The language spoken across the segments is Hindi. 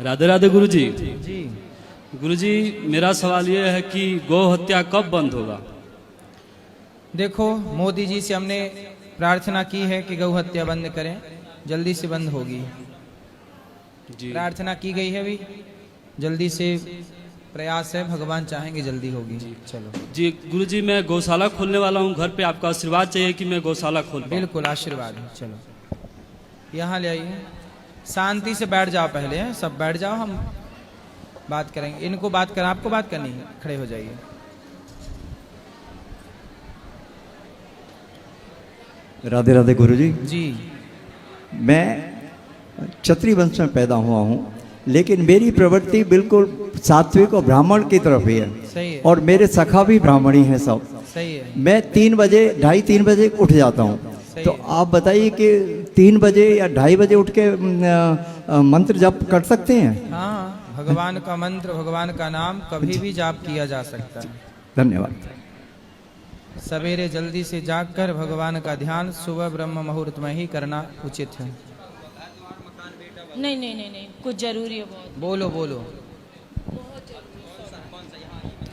राधे राधे गुरुजी। जी गुरुजी, मेरा सवाल ये है कि गौ हत्या कब बंद होगा? देखो, मोदी जी से हमने प्रार्थना की है कि गौ हत्या बंद करें, जल्दी से बंद होगी। जी प्रार्थना की गई है, भी जल्दी से प्रयास है, भगवान चाहेंगे जल्दी होगी। चलो जी गुरुजी, मैं गौशाला खोलने वाला हूँ घर पे, आपका आशीर्वाद चाहिए कि मैं गौशाला खोल पाऊँ। बिल्कुल आशीर्वाद है। चलो यहाँ ले आइए, शांति से बैठ जाओ, पहले हैं सब बैठ जाओ, हम बात करेंगे। इनको बात करना, आपको बात करनी है, खड़े हो जाइए। राधे राधे गुरुजी। जी मैं क्षत्रिय वंश में पैदा हुआ हूँ, लेकिन मेरी प्रवृत्ति बिल्कुल सात्विक और ब्राह्मण की तरफ ही है। सही है, और मेरे सखा भी ब्राह्मणी हैं सब। सही है। मैं 3 बजे 2:30-3 बजे उठ जाता हूँ। सही तो है। आप बताइए कि 3 बजे या 2:30 बजे उठ के मंत्र जप कर सकते हैं? हाँ, भगवान का मंत्र, भगवान का नाम कभी भी जाप किया जा सकता है। धन्यवाद। सवेरे जल्दी से जागकर भगवान का ध्यान सुबह ब्रह्म मुहूर्त में ही करना उचित है। नहीं नहीं नहीं नहीं, कुछ जरूरी है बहुत। बोलो बोलो।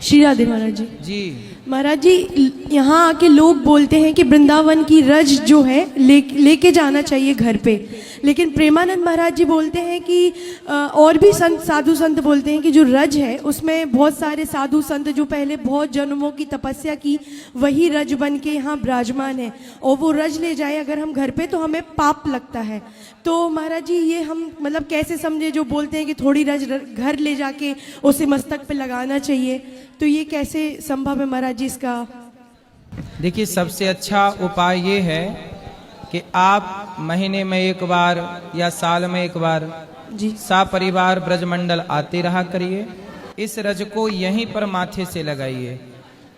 श्री राधे महाराज जी। जी महाराज जी, यहाँ आके लोग बोलते हैं कि वृंदावन की रज जो है लेके जाना चाहिए घर पे, लेकिन प्रेमानंद महाराज जी बोलते हैं कि और भी संत, साधु संत बोलते हैं कि जो रज है उसमें बहुत सारे साधु संत जो पहले बहुत जन्मों की तपस्या की, वही रज बन के यहाँ विराजमान है, और वो रज ले जाए अगर हम घर पे तो हमें पाप लगता है। तो महाराज जी, ये हम मतलब कैसे समझे जो बोलते हैं कि थोड़ी रज घर ले जाके उसे मस्तक पे लगाना चाहिए, तो ये कैसे संभव है महाराज जी इसका? देखिए, सबसे अच्छा उपाय ये है कि आप महीने में एक बार या साल में एक बार जी सपरिवार ब्रजमंडल आते रहा करिए। इस रज को यहीं पर माथे से लगाइए,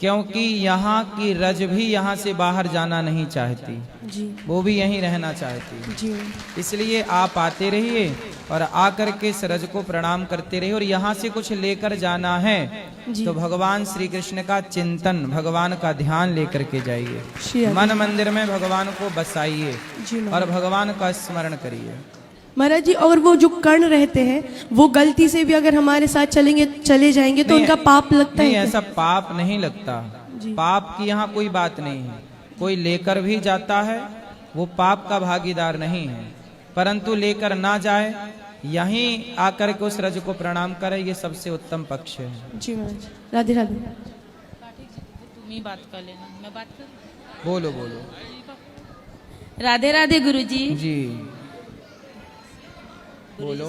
क्योंकि यहाँ की रज भी यहाँ से बाहर जाना नहीं चाहती, जी वो भी यहीं रहना चाहती। जी इसलिए आप आते रहिए और आकर के इस रज को प्रणाम करते रहिए। और यहाँ से कुछ लेकर जाना है जी। तो भगवान श्री कृष्ण का चिंतन, भगवान का ध्यान लेकर के जाइए। श्री मन मंदिर में भगवान को बसाइए जी और महाराज। भगवान का स्मरण करिए। महाराज जी, और वो जो कर्ण रहते हैं वो गलती से भी अगर हमारे साथ चले जाएंगे तो नहीं, उनका पाप लगता है नहीं, क्या? ऐसा पाप नहीं लगता। जी। पाप की यहाँ कोई बात नहीं है। कोई लेकर भी जाता है वो पाप का भागीदार नहीं है, परंतु लेकर ना जाए, यहीं आकर के उस रज को प्रणाम करे, ये सबसे उत्तम पक्ष है। जी महाराज, राधे राधे। तुम ही बात कर लेना, मैं बात कर। बोलो बोलो। राधे राधे गुरुजी। जी बोलो।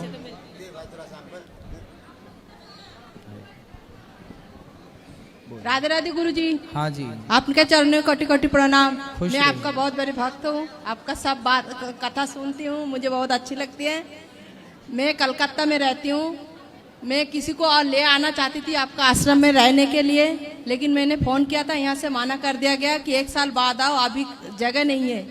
राधे राधे गुरुजी। हाँ जी, आपके चरणों में कोटि कोटि प्रणाम। खुश मैं रहिए। आपका बहुत बड़ी भक्त हूँ, आपका सब बात कथा सुनती हूँ, मुझे बहुत अच्छी लगती है। मैं कलकत्ता में रहती हूँ। मैं किसी को और ले आना चाहती थी आपका आश्रम में रहने के लिए, लेकिन मैंने फोन किया था, यहाँ से माना कर दिया गया कि 1 साल बाद आओ, अभी जगह नहीं है।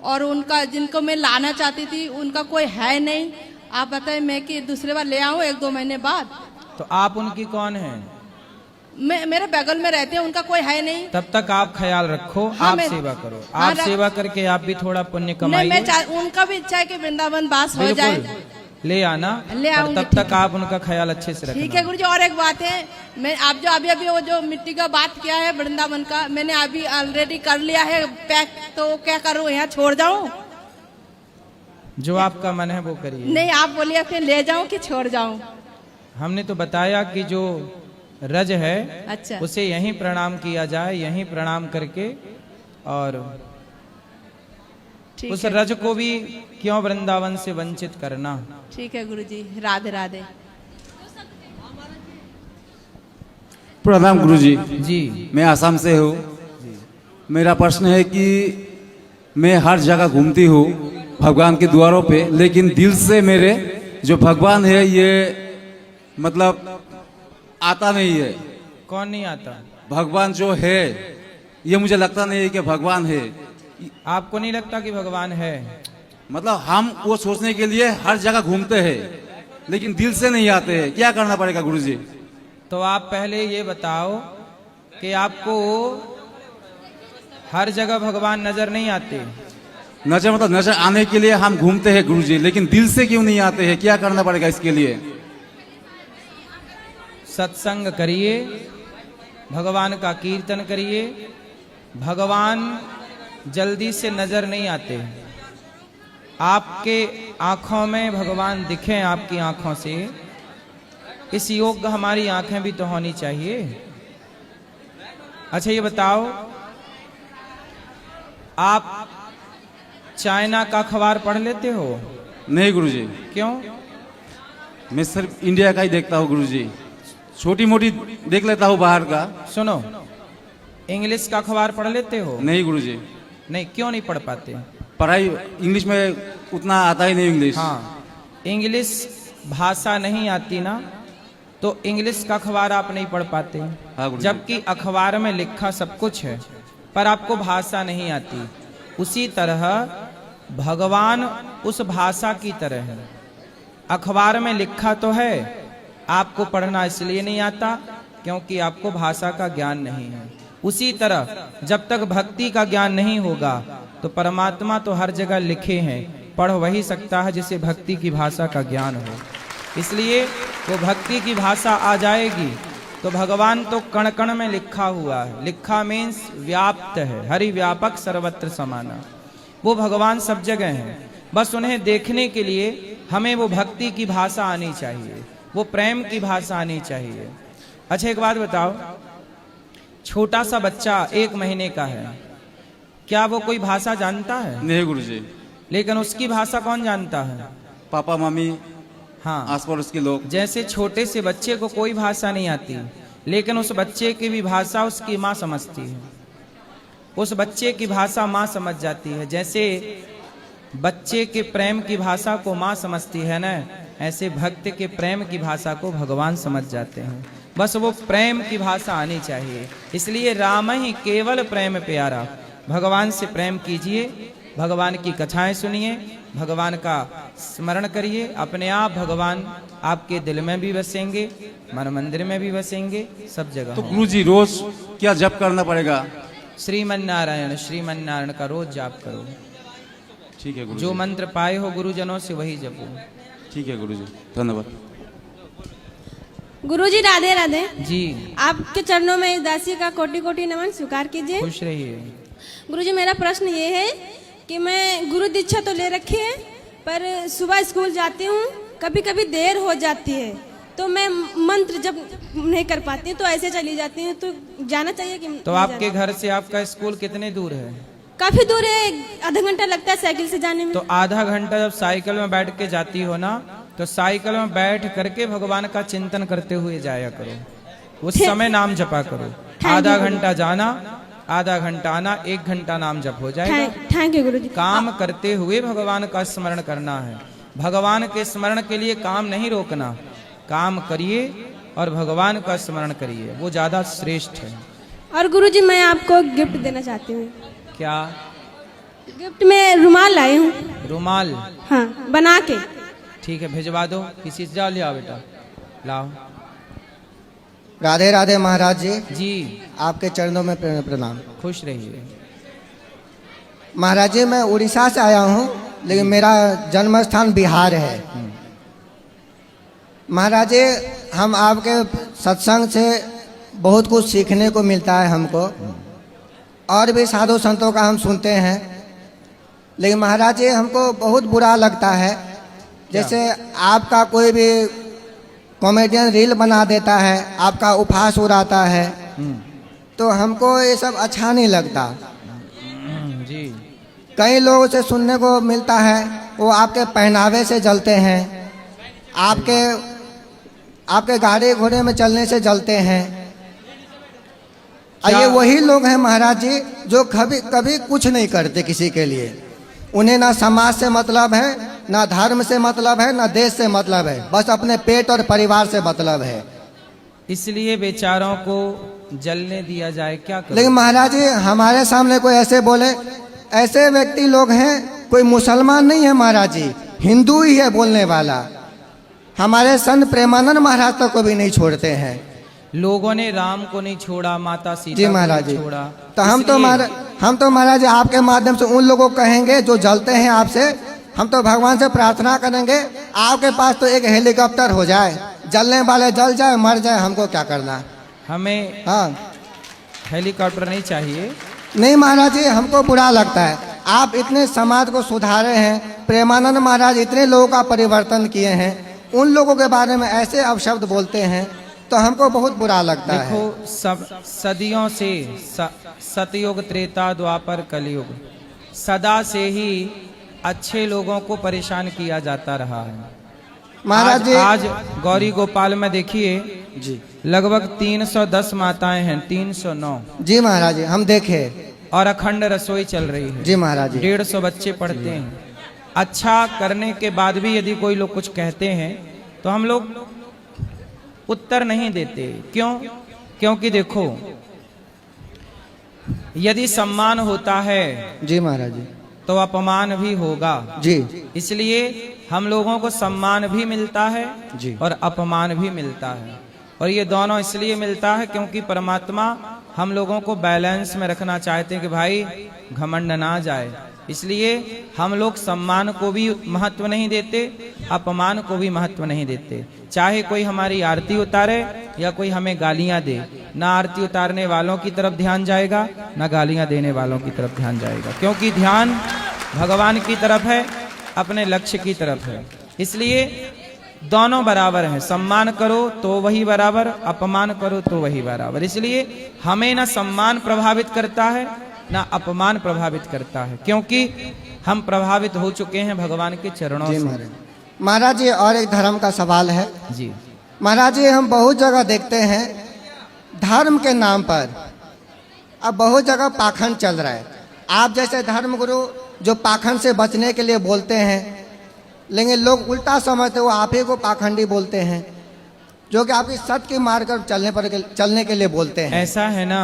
और उनका, जिनको मैं लाना चाहती थी, उनका कोई है नहीं। आप बताएं, मैं कि दूसरे बार ले आऊँ 1-2 महीने बाद? तो आप उनकी कौन है? मैं मेरे बगल में रहते हैं, उनका कोई है नहीं। तब तक आप ख्याल रखो। हाँ, आप मैं- सेवा करो। हाँ, आप सेवा करके आप भी थोड़ा पुण्य नहीं, कमाइए। उनका भी इच्छा है कि वृंदावन वास हो जाए। बिल्कुल ले आना, ले पर आऊंगी, तब ठीक तक आप उनका ख्याल अच्छे से रखना। ठीक है गुरुजी। और एक बात है, मैं आप जो अभी अभी वो जो मिट्टी का बात किया है वृंदावन का, मैंने अभी ऑलरेडी कर लिया है पैक, तो क्या करूँ, यहाँ छोड़ जाऊँ? जो आपका मन है वो करिए। नहीं, आप बोलिए फिर ले जाऊँ कि छोड़ जाऊँ? हमने तो बताया कि जो रज है अच्छा, उसे यहीं प्रणाम किया जाए, यहीं प्रणाम करके, और ठीक उस है, रज को भी क्यों वृंदावन से वंचित करना। ठीक है गुरुजी। राधे राधे। प्रणाम गुरुजी। जी मैं आसाम से हूँ। मेरा प्रश्न है कि मैं हर जगह घूमती हूँ भगवान के द्वारों पे, लेकिन दिल से मेरे जो भगवान है ये मतलब आता नहीं है। कौन नहीं आता? भगवान जो है ये मुझे लगता नहीं है कि भगवान है। आपको नहीं लगता कि भगवान है? मतलब हम वो सोचने के लिए हर जगह घूमते हैं, लेकिन दिल से नहीं आते हैं। क्या करना पड़ेगा गुरुजी? तो आप पहले ये बताओ कि आपको हर जगह भगवान नजर नहीं आते? नजर मतलब नजर आने के लिए हम घूमते हैं गुरुजी, लेकिन दिल से क्यों नहीं आते हैं? क्या करना पड़ेगा इसके लिए? सत्संग करिए, भगवान का कीर्तन करिए। भगवान जल्दी से नजर नहीं आते। आपके आंखों में भगवान दिखें, आपकी आंखों से, इस योग्य हमारी आंखें भी तो होनी चाहिए। अच्छा ये बताओ, आप चाइना का अखबार पढ़ लेते हो? नहीं गुरुजी, क्यों? मैं सिर्फ इंडिया का ही देखता हूँ गुरुजी। छोटी मोटी देख लेता हूँ बाहर का। सुनो, इंग्लिश का अखबार पढ़ लेते हो? नहीं गुरुजी, नहीं, क्यों नहीं पढ़ पाते? पढ़ाई इंग्लिश में उतना आता ही नहीं इंग्लिश। हाँ, इंग्लिश भाषा नहीं आती ना, तो इंग्लिश का अखबार आप नहीं पढ़ पाते। हाँ गुरुजी। जबकि अखबार में लिखा सब कुछ है, पर आपको भाषा नहीं आती। उसी तरह भगवान उस भाषा की तरह है। अखबार में लिखा तो है, आपको पढ़ना इसलिए नहीं आता क्योंकि आपको भाषा का ज्ञान नहीं है। उसी तरह जब तक भक्ति का ज्ञान नहीं होगा तो परमात्मा तो हर जगह लिखे हैं, पढ़ वही सकता है जिसे भक्ति की भाषा का ज्ञान हो। इसलिए वो भक्ति की भाषा आ जाएगी तो भगवान तो कण कण में लिखा हुआ है। लिखा मीन्स व्याप्त है, हरि व्यापक सर्वत्र समाना। वो भगवान सब जगह हैं, बस उन्हें देखने के लिए हमें वो भक्ति की भाषा आनी चाहिए, वो प्रेम की भाषा आनी चाहिए। अच्छा एक बात बताओ, छोटा सा बच्चा 1 महीने का है, क्या वो कोई भाषा जानता है? नहीं गुरुजी। लेकिन उसकी भाषा कौन जानता है? पापा मम्मी, हाँ, आस पड़ोस के लोग। जैसे छोटे से बच्चे को कोई भाषा नहीं आती, लेकिन उस बच्चे की भी भाषा उसकी माँ समझती है। उस बच्चे की भाषा माँ समझ जाती है। जैसे बच्चे के प्रेम की भाषा को माँ समझती है ना, ऐसे भक्त के प्रेम की भाषा को भगवान समझ जाते हैं। बस वो प्रेम की भाषा आनी चाहिए। इसलिए राम ही केवल प्रेम प्यारा। भगवान से प्रेम कीजिए, भगवान की कथाएं सुनिए, भगवान का स्मरण करिए। अपने आप भगवान आपके दिल में भी बसेंगे, मन मंदिर में भी बसेंगे, सब जगह तो होंगे। गुरुजी रोज क्या जप करना पड़ेगा? श्रीमन नारायण का रोज जाप करो। ठीक है गुरुजी। जो मंत्र पाए हो गुरुजनों से वही जपो। ठीक है गुरुजी, धन्यवाद। गुरुजी राधे राधे। जी, आपके चरणों में दासी का कोटि कोटि नमन स्वीकार कीजिए। खुश रहिए। गुरुजी मेरा प्रश्न ये है कि मैं गुरु दीक्षा तो ले रखी है, पर सुबह स्कूल जाती हूँ, कभी कभी देर हो जाती है तो मैं मंत्र जब नहीं कर पाती तो ऐसे चली जाती हूँ। तो जाना चाहिए कि तो आपके घर से आपका स्कूल कितने दूर है? काफी दूर है, आधा घंटा लगता है साइकिल से जाने में। तो आधा घंटा जब साइकिल में बैठ के जाती हो ना, तो साइकिल में बैठ करके भगवान का चिंतन करते हुए जाया करो। उस समय नाम जपा करो। आधा घंटा जाना, आधा घंटा आना, 1 घंटा नाम जप हो जाएगा। थैंक यू गुरुजी। काम करते हुए भगवान का स्मरण करना है। भगवान के स्मरण के लिए काम नहीं रोकना, काम करिए और भगवान का स्मरण करिए, वो ज्यादा श्रेष्ठ है। और गुरुजी मैं आपको गिफ्ट देना चाहती हूँ। क्या गिफ्ट में रुमाल लाई हूँ। रुमाल? हाँ, बना के। ठीक है, भिजवा दो। किसी से जाओ, ले आओ बेटा, लाओ। राधे राधे महाराज जी। जी, आपके चरणों में प्रणाम। खुश रहिए। महाराज जी मैं उड़ीसा से आया हूँ, लेकिन मेरा जन्म स्थान बिहार है। महाराज जी हम आपके सत्संग से बहुत कुछ सीखने को मिलता है हमको, और भी साधु संतों का हम सुनते हैं। लेकिन महाराज जी हमको बहुत बुरा लगता है, जैसे आपका कोई भी कॉमेडियन रील बना देता है, आपका उपहास उड़ाता है, तो हमको ये सब अच्छा नहीं लगता। जी, कई लोगों से सुनने को मिलता है वो आपके पहनावे से जलते हैं, आपके गाड़ी घोड़े में चलने से जलते हैं। और ये वही लोग हैं महाराज जी जो कभी कुछ नहीं करते किसी के लिए। उन्हें ना समाज से मतलब है, ना धर्म से मतलब है, ना देश से मतलब है, बस अपने पेट और परिवार से मतलब है। इसलिए बेचारों को जलने दिया जाए, क्या करें? लेकिन महाराज जी हमारे सामने कोई ऐसे बोले, ऐसे व्यक्ति लोग हैं, कोई मुसलमान नहीं है महाराज जी, हिंदू ही है बोलने वाला। हमारे संत प्रेमानंद महाराज तक को भी नहीं छोड़ते हैं। लोगों ने राम को नहीं छोड़ा, माता सीता जी को महाराज नहीं जी छोड़ा। तो हम तो महाराज जी आपके माध्यम से उन लोगों को कहेंगे जो जलते हैं आपसे, हम तो भगवान से प्रार्थना करेंगे आपके पास तो एक हेलीकॉप्टर हो जाए, जलने वाले जल जाए, मर जाए, हमको क्या करना। हमें हाँ हेलीकॉप्टर नहीं चाहिए। नहीं महाराज जी, हमको बुरा लगता है। आप इतने समाज को सुधारे हैं, प्रेमानंद महाराज इतने लोगों का परिवर्तन किए हैं, उन लोगों के बारे में ऐसे अपशब्द बोलते हैं तो हमको बहुत बुरा लगता है। देखो सब सदियों से सतयुग, त्रेता, द्वापर, कलयुग, सदा से ही अच्छे लोगों को परेशान किया जाता रहा है। महाराज जी आज गौरी गोपाल में देखिए जी लगभग 310 माताएं हैं, 309, जी महाराज जी हम देखे। और अखंड रसोई चल रही है। जी महाराज जी 150 बच्चे पढ़ते हैं। अच्छा करने के बाद भी यदि कोई लोग कुछ कहते हैं तो हम लोग उत्तर नहीं देते। क्यों? क्योंकि देखो यदि सम्मान होता है जी महाराज जी तो अपमान भी होगा जी। इसलिए हम लोगों को सम्मान भी मिलता है जी और अपमान भी मिलता है। और ये दोनों इसलिए मिलता है क्योंकि परमात्मा हम लोगों को बैलेंस में रखना चाहते हैं कि भाई घमंड ना जाए। इसलिए हम लोग सम्मान को भी महत्व नहीं देते, अपमान को भी महत्व नहीं देते। चाहे कोई हमारी आरती उतारे या कोई हमें गालियां दे, ना आरती उतारने वालों की तरफ ध्यान जाएगा, ना गालियां देने वालों की तरफ ध्यान जाएगा, क्योंकि ध्यान भगवान की तरफ है, अपने लक्ष्य की तरफ है। इसलिए दोनों बराबर हैं। सम्मान करो तो वही बराबर, अपमान करो तो वही बराबर। इसलिए हमें ना सम्मान प्रभावित करता है ना अपमान प्रभावित करता है, क्योंकि हम प्रभावित हो चुके हैं भगवान के चरणों जी से। महाराज। महाराज जी और एक धर्म का सवाल है। जी महाराज जी हम बहुत जगह देखते हैं धर्म के नाम पर अब बहुत जगह पाखंड चल रहा है। आप जैसे धर्मगुरु जो पाखंड से बचने के लिए बोलते हैं, लेकिन लोग उल्टा समझते वो आप ही को पाखंडी बोलते हैं, जो कि आपकी सत्य की मार्ग पर चलने के लिए बोलते हैं। ऐसा है ना